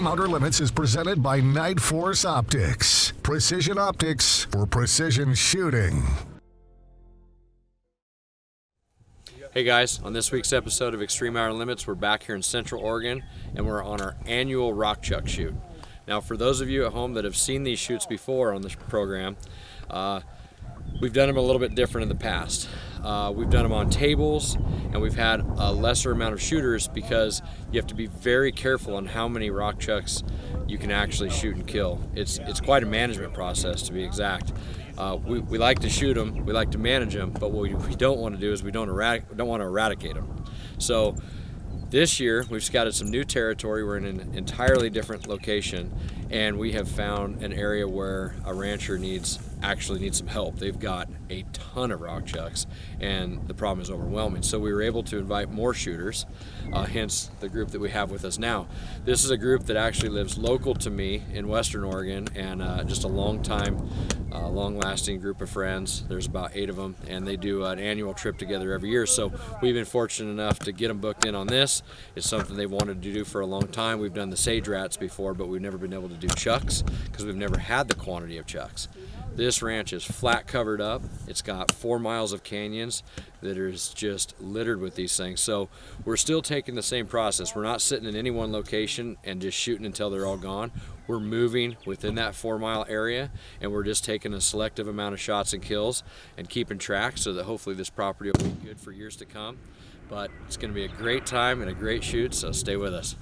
Outer Limits is presented by Night Force Optics. Precision optics for precision shooting. Hey guys, on this week's episode of Extreme Outer Limits, we're back here in Central Oregon and we're on our annual rock chuck shoot. Now for those of you at home that have seen these shoots before on this program, we've done them a little bit different in the past. We've done them on tables and we've had a lesser amount of shooters because you have to be very careful on how many rock chucks you can actually shoot and kill. It's quite a management process, to be exact. We like to shoot them, we like to manage them, but what we don't want to do is we don't want to eradicate them. So this year we've scouted some new territory. We're in an entirely different location and we have found an area where a rancher actually needs some help. They've got a ton of rock chucks and the problem is overwhelming. So we were able to invite more shooters, hence the group that we have with us now. This is a group that actually lives local to me in Western Oregon and just a long-lasting group of friends. There's about 8 of them and they do an annual trip together every year. So we've been fortunate enough to get them booked in on this. It's something they've wanted to do for a long time. We've done the sage rats before, but we've never been able to do chucks because we've never had the quantity of chucks. This ranch is flat covered up. It's got 4 miles of canyons that is just littered with these things. So we're still taking the same process. We're not sitting in any one location and just shooting until they're all gone. We're moving within that 4-mile area and we're just taking a selective amount of shots and kills and keeping track so that hopefully this property will be good for years to come. But it's going to be a great time and a great shoot, so stay with us.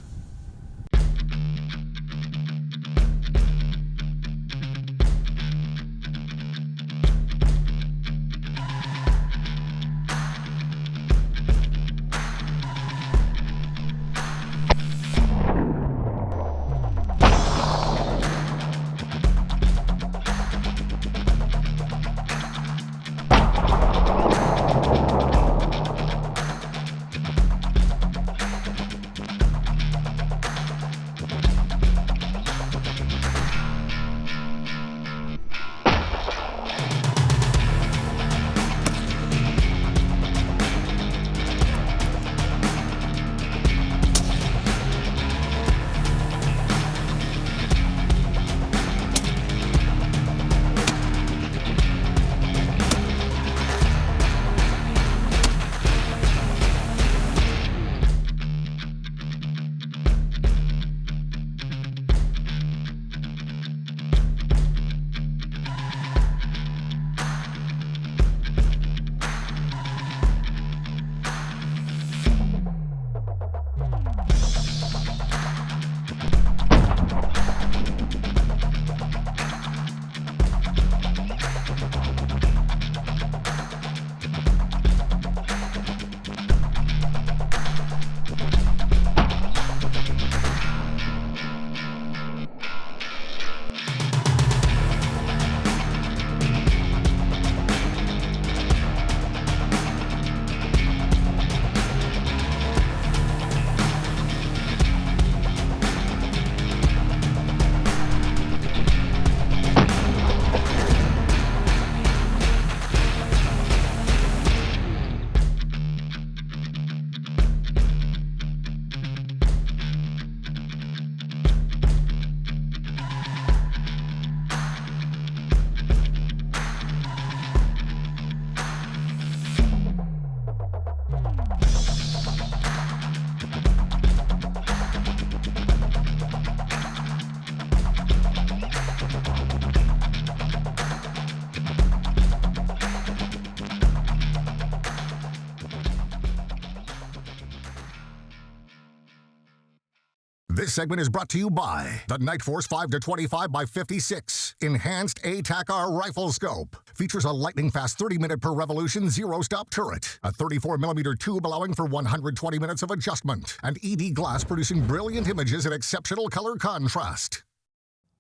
This segment is brought to you by the Night Force 5-25x56 Enhanced ATAC-R Rifle Scope. Features a lightning-fast 30-minute per revolution zero-stop turret, a 34mm tube allowing for 120 minutes of adjustment, and ED glass producing brilliant images at exceptional color contrast.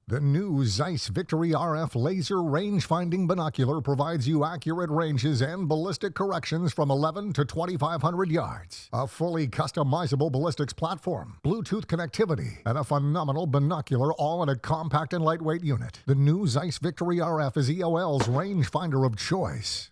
The new Zeiss Victory RF laser range-finding binocular provides you accurate ranges and ballistic corrections from 11 to 2,500 yards. A fully customizable ballistics platform, Bluetooth connectivity, and a phenomenal binocular all in a compact and lightweight unit. The new Zeiss Victory RF is EOL's rangefinder of choice.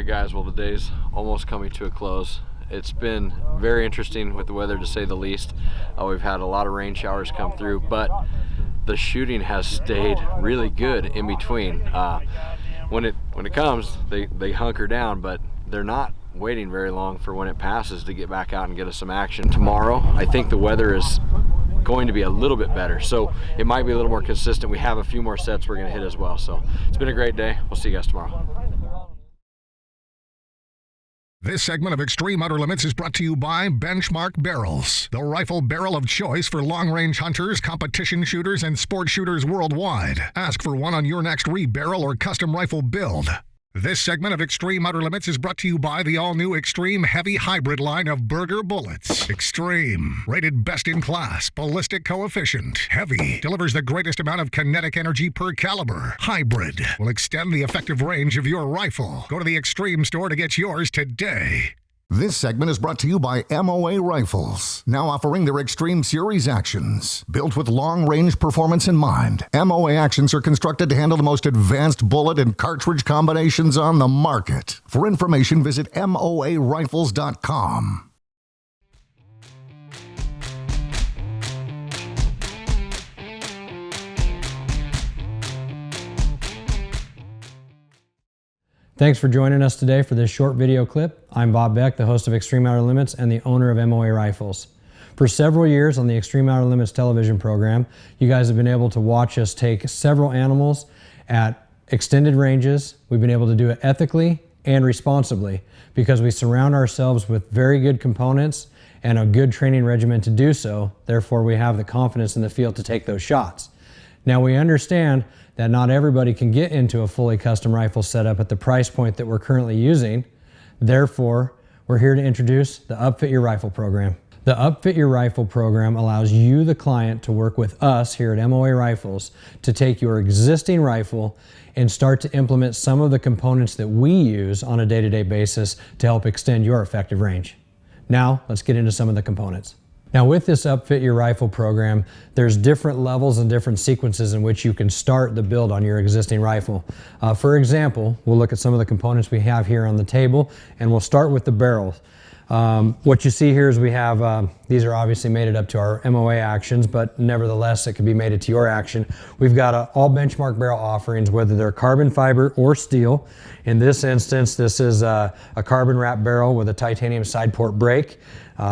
guys, well, the day's almost coming to a close. It's been very interesting with the weather, to say the least. We've had a lot of rain showers come through, but the shooting has stayed really good in between. When it comes, they hunker down, but they're not waiting very long for when it passes to get back out and get us some action. Tomorrow, I think the weather is going to be a little bit better, so it might be a little more consistent. We have a few more sets we're going to hit as well. So it's been a great day. We'll see you guys tomorrow. This segment of Extreme Outer Limits is brought to you by Benchmark Barrels, the rifle barrel of choice for long-range hunters, competition shooters, and sport shooters worldwide. Ask for one on your next rebarrel or custom rifle build. This segment of Extreme Outer Limits is brought to you by the all-new Extreme Heavy Hybrid line of Berger bullets. Extreme, rated best in class, ballistic coefficient. Heavy, delivers the greatest amount of kinetic energy per caliber. Hybrid, will extend the effective range of your rifle. Go to the Extreme store to get yours today. This segment is brought to you by MOA Rifles, now offering their Extreme Series actions. Built with long-range performance in mind, MOA actions are constructed to handle the most advanced bullet and cartridge combinations on the market. For information, visit MOARifles.com. Thanks for joining us today for this short video clip. I'm Bob Beck, the host of Extreme Outer Limits and the owner of MOA Rifles. For several years on the Extreme Outer Limits television program, you guys have been able to watch us take several animals at extended ranges. We've been able to do it ethically and responsibly because we surround ourselves with very good components and a good training regimen to do so. Therefore, we have the confidence in the field to take those shots. Now, we understand that not everybody can get into a fully custom rifle setup at the price point that we're currently using. Therefore, we're here to introduce the Upfit Your Rifle program. The Upfit Your Rifle program allows you, the client, to work with us here at MOA Rifles to take your existing rifle and start to implement some of the components that we use on a day-to-day basis to help extend your effective range. Now, let's get into some of the components. Now, with this Upfit Your Rifle program, there's different levels and different sequences in which you can start the build on your existing rifle. For example, we'll look at some of the components we have here on the table, and we'll start with the barrels. What you see here is we have, these are obviously mated up to our MOA actions, but nevertheless, it can be mated to your action. We've got all benchmark barrel offerings, whether they're carbon fiber or steel. In this instance, this is a carbon wrap barrel with a titanium side port brake.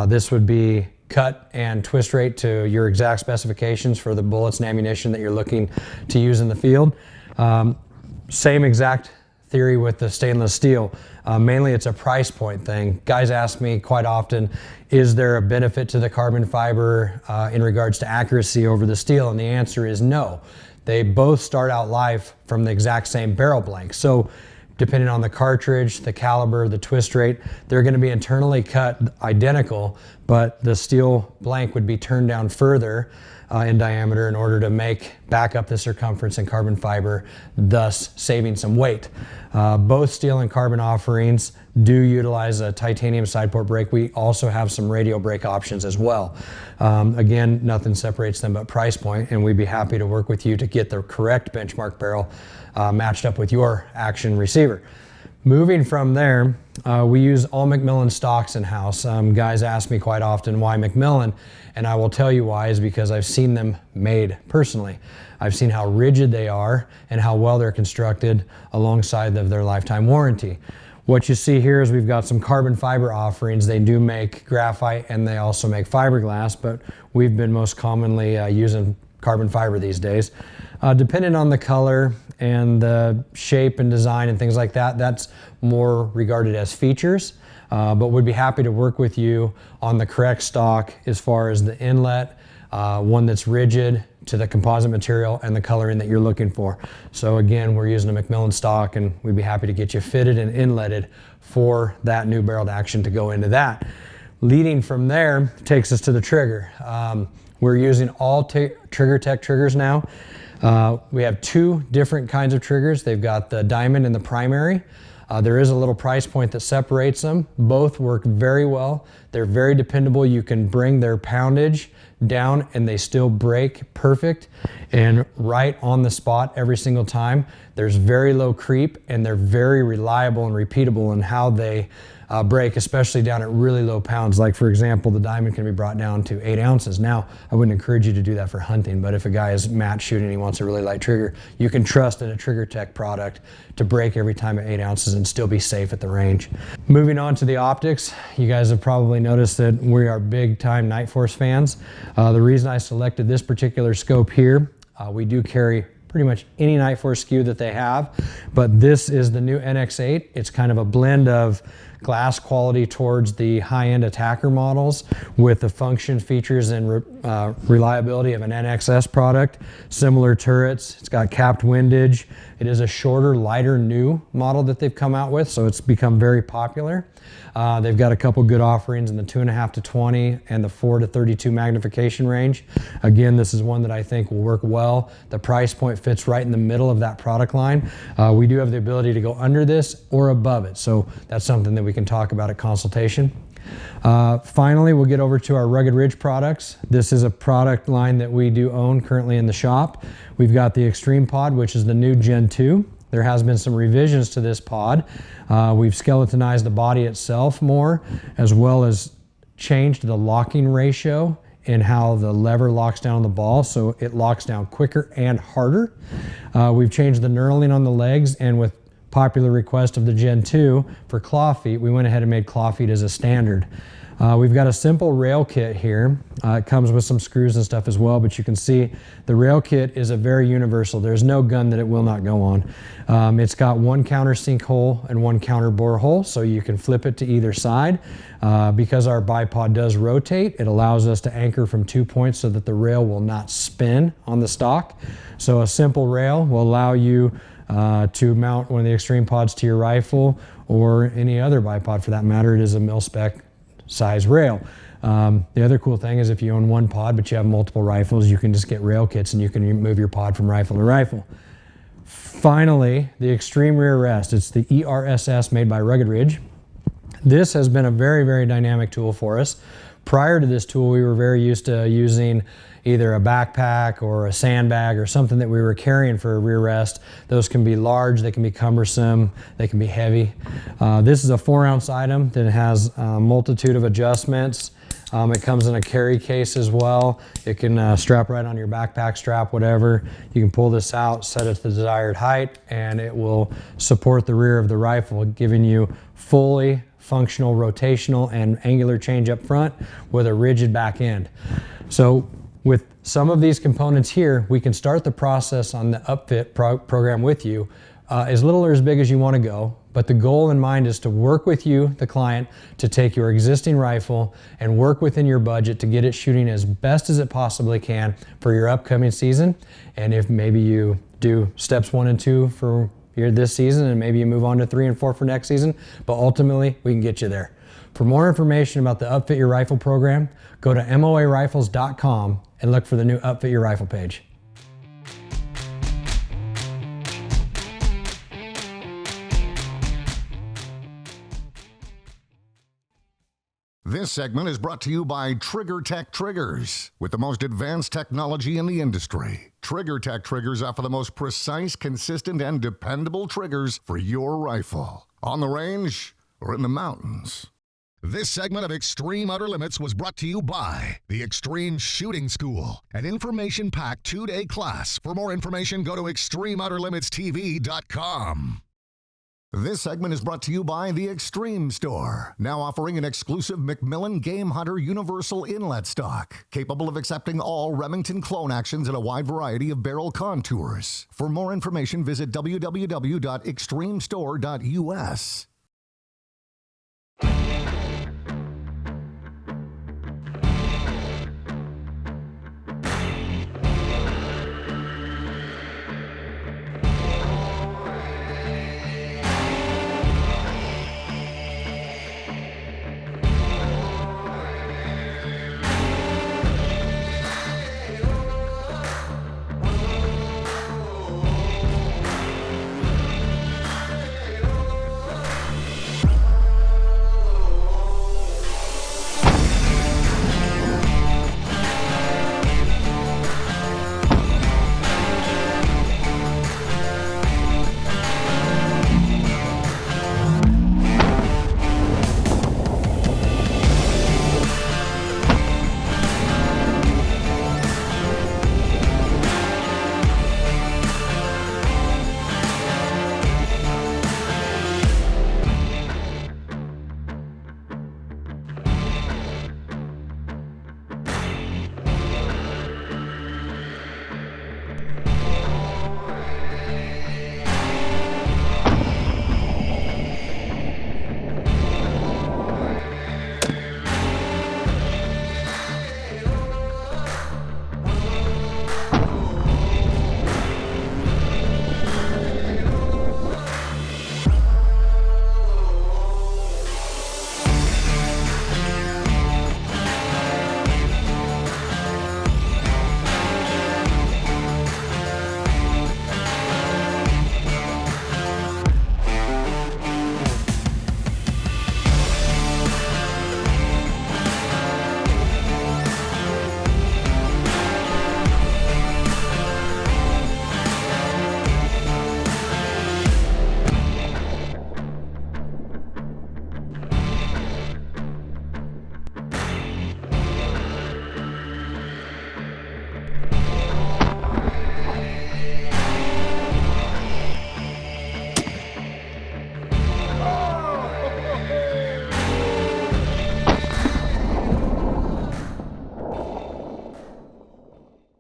This would be cut and twist rate to your exact specifications for the bullets and ammunition that you're looking to use in the field. Same exact theory with the stainless steel. Mainly it's a price point thing. Guys ask me quite often, is there a benefit to the carbon fiber in regards to accuracy over the steel? And the answer is no. They both start out live from the exact same barrel blank. So depending on the cartridge, the caliber, the twist rate, they're going to be internally cut identical, but the steel blank would be turned down further in diameter in order to back up the circumference in carbon fiber, thus saving some weight. Both steel and carbon offerings do utilize a titanium side port brake. We also have some radial brake options as well. Again, nothing separates them but price point, and we'd be happy to work with you to get the correct benchmark barrel matched up with your action receiver. Moving from there, we use all McMillan stocks in-house. Guys ask me quite often why McMillan, and I will tell you why is because I've seen them made personally. I've seen how rigid they are and how well they're constructed alongside of their lifetime warranty. What you see here is we've got some carbon fiber offerings. They do make graphite and they also make fiberglass, but we've been most commonly using carbon fiber these days. Depending on the color and the shape and design and things like that, that's more regarded as features, but we'd be happy to work with you on the correct stock as far as the inlet, one that's rigid to the composite material and the coloring that you're looking for. So again, we're using a McMillan stock and we'd be happy to get you fitted and inletted for that new barreled action to go into that. Leading from there takes us to the trigger. We're using all Trigger Tech triggers now. We have two different kinds of triggers. They've got the diamond and the primary. There is a little price point that separates them. Both work very well. They're very dependable. You can bring their poundage down and they still break perfect and right on the spot every single time. There's very low creep and they're very reliable and repeatable in how they break, especially down at really low pounds. Like for example, the diamond can be brought down to 8 ounces. Now, I wouldn't encourage you to do that for hunting, but if a guy is match shooting and he wants a really light trigger, you can trust in a Trigger Tech product to break every time at 8 ounces and still be safe at the range. Moving on to the optics, you guys have probably noticed that we are big time Night Force fans. The reason I selected this particular scope here, we do carry pretty much any Night Force SKU that they have, but this is the new NX8. It's kind of a blend of glass quality towards the high-end attacker models with the function, features, and reliability of an NXS product. Similar turrets, it's got capped windage. It is a shorter, lighter, new model that they've come out with, so it's become very popular. They've got a couple good offerings in the 2.5 to 20 and the 4 to 32 magnification range. Again, this is one that I think will work well. The price point fits right in the middle of that product line. We do have the ability to go under this or above it, so that's something that we can talk about at consultation. Finally, we'll get over to our Rugged Ridge products. This is a product line that we do own currently in the shop. We've got the Extreme Pod, which is the new Gen 2. There has been some revisions to this pod. We've skeletonized the body itself more, as well as changed the locking ratio in how the lever locks down the ball, so it locks down quicker and harder. We've changed the knurling on the legs, and with popular request of the Gen 2 for claw feet, we went ahead and made claw feet as a standard. We've got a simple rail kit here. It comes with some screws and stuff as well, but you can see the rail kit is a very universal. There's no gun that it will not go on. It's got one countersink hole and one counter bore hole, so you can flip it to either side. Because our bipod does rotate, it allows us to anchor from 2 points so that the rail will not spin on the stock. So a simple rail will allow you to mount one of the Extreme Pods to your rifle or any other bipod for that matter. It is a mil-spec size rail. The other cool thing is if you own one pod but you have multiple rifles, you can just get rail kits and you can move your pod from rifle to rifle. Finally, the Extreme Rear Rest. It's the ERSS made by Rugged Ridge. This has been a very, very dynamic tool for us. Prior to this tool, we were very used to using either a backpack or a sandbag or something that we were carrying for a rear rest. Those can be large, they can be cumbersome, they can be heavy. This is a 4-ounce item that has a multitude of adjustments. It comes in a carry case as well. It can strap right on your backpack strap, whatever. You can pull this out, set it to the desired height, and it will support the rear of the rifle, giving you fully functional rotational and angular change up front with a rigid back end. So with some of these components here, we can start the process on the upfit program with you as little or as big as you want to go. But the goal in mind is to work with you, the client, to take your existing rifle and work within your budget to get it shooting as best as it possibly can for your upcoming season. And if maybe you do steps 1 and 2 for this season and maybe you move on to 3 and 4 for next season, but ultimately we can get you there. For more information about the Upfit Your Rifle program, go to moarifles.com and look for the new Upfit Your Rifle page. This segment is brought to you by Trigger Tech Triggers. With the most advanced technology in the industry, Trigger Tech Triggers offer the most precise, consistent, and dependable triggers for your rifle, on the range or in the mountains. This segment of Extreme Outer Limits was brought to you by the Extreme Shooting School, an information-packed 2-day class. For more information, go to extremeouterlimitstv.com. This segment is brought to you by the Extreme Store, now offering an exclusive Macmillan Game Hunter Universal Inlet stock, capable of accepting all Remington clone actions in a wide variety of barrel contours. For more information, visit www.extremestore.us.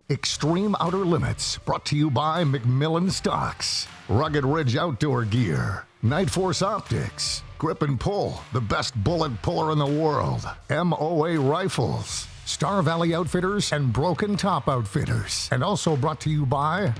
Extreme Outer Limits, brought to you by McMillan Stocks. Rugged Ridge Outdoor Gear. Night Force Optics. Grip and Pull, the best bullet puller in the world. MOA Rifles. Star Valley Outfitters and Broken Top Outfitters. And also brought to you by